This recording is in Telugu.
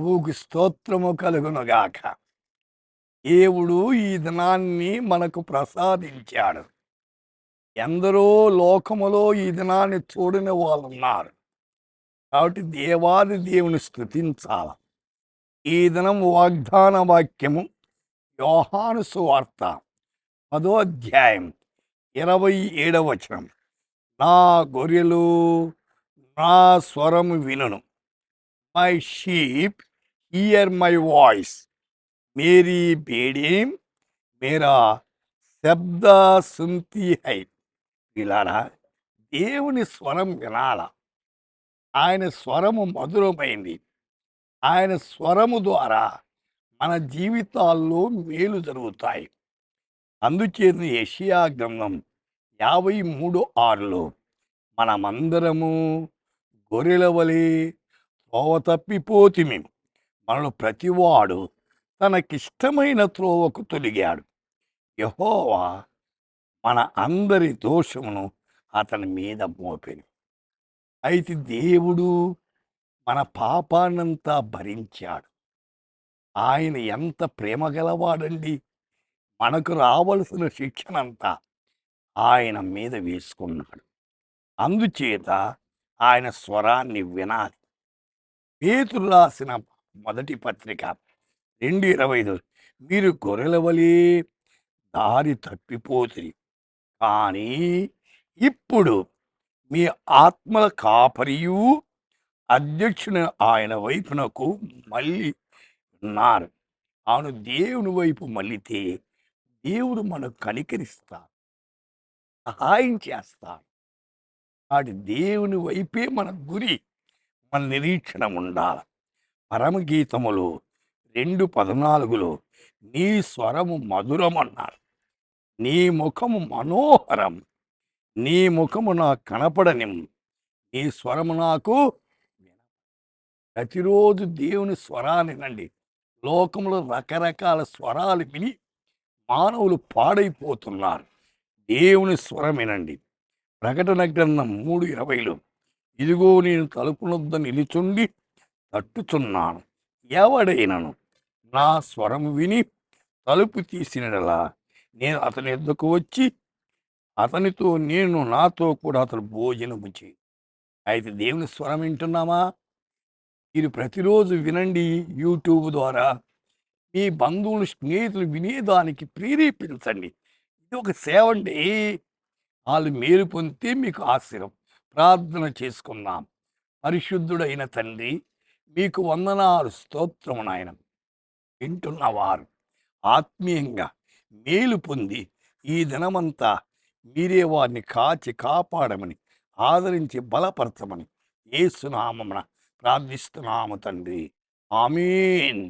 ప్రభువుకి స్తోత్రము కలుగునుగాక. దేవుడు ఈ దినాన్ని మనకు ప్రసాదించాడు. ఎందరో లోకములో ఈ దినాన్ని చూడని వాళ్ళున్నారు. కాబట్టి దేవాది దేవుని స్తుతించాల. ఈ దినం వాగ్దాన వాక్యము యోహాను సువార్త 10వ అధ్యాయం 27వ వచనం. నా గొర్రెలు నా స్వరము వినును. My sheep hear my voice, मेरी भेड़ें मेरा శబ్ద సుంతి హై. పిల్లారా, దేవుని స్వరం వినాల. ఆయన స్వరము మధురమైంది. ఆయన స్వరము ద్వారా మన జీవితాల్లో మేలు జరుగుతాయి. అందుచేత యెషయా గ్రంథం 53:6లో మనమందరము గొర్రెల వలె త్రోవ తప్పిపోతిమి, మనలో ప్రతివాడు తనకిష్టమైన త్రోవకు తొలిగాడు. యెహోవా మన అందరి దోషమును అతని మీద మోపెను. అయితే దేవుడు మన పాపాన్నంతా భరించాడు. ఆయన ఎంత ప్రేమ గలవాడండి. మనకు రావలసిన శిక్షనంతా ఆయన మీద వేసుకున్నాడు. అందుచేత ఆయన స్వరాన్ని వినాలి. పేతురు రాసిన మొదటి పత్రిక 2:25, మీరు గొర్రెల వలె దారి తప్పిపోతుంది, కానీ ఇప్పుడు మీ ఆత్మల కాపరియు అధ్యక్షుని ఆయన వైపునకు మళ్ళీ ఉన్నారు. అవును, దేవుని వైపు మళ్ళితే దేవుడు మనకు కనికరిస్తాడు, సహాయం చేస్తాడు. వాటి దేవుని వైపే మన గురి, మన నిరీక్షణ ఉండాలి. పరమగీతములో 2:14లో నీ స్వరము మధురం అన్నాడు. నీ ముఖము మనోహరం, నీ ముఖము నాకు కనపడని, నీ స్వరము నాకు ప్రతిరోజు దేవుని స్వరాన్ని వినండి. లోకంలో రకరకాల స్వరాలు విని మానవులు పాడైపోతున్నారు. దేవుని స్వరం వినండి. ప్రకటన గ్రంథం 3:20లో ఇదిగో నేను తలుపు వద్ద నిలుచుండి తట్టుచున్నాను, ఎవడైనను నా స్వరము విని తలుపు తీసినలా నేను అతని యొద్దకు వచ్చి అతనితో, నేను నాతో కూడా అతను భోజనము చేయి. అయితే దేవుని స్వరం వింటున్నామా? మీరు ప్రతిరోజు వినండి. యూట్యూబ్ ద్వారా మీ బంధువులు, స్నేహితులు వినేదానికి ప్రేరేపించండి. ఇది ఒక సేవ అండి. వాళ్ళు మేలు పొందితే మీకు ఆశ్చర్యం. ప్రార్థన చేసుకుందాం. పరిశుద్ధుడైన తండ్రి, మీకు వందనాలు, స్తోత్రము నాయన. వింటున్నవారు ఆత్మీయంగా మేలు పొంది ఈ దినమంతా మీరే వారిని కాచి కాపాడమని, ఆదరించి బలపరచమని యేసు నామమున ప్రార్థిస్తున్నాము తండ్రి. ఆమేన్.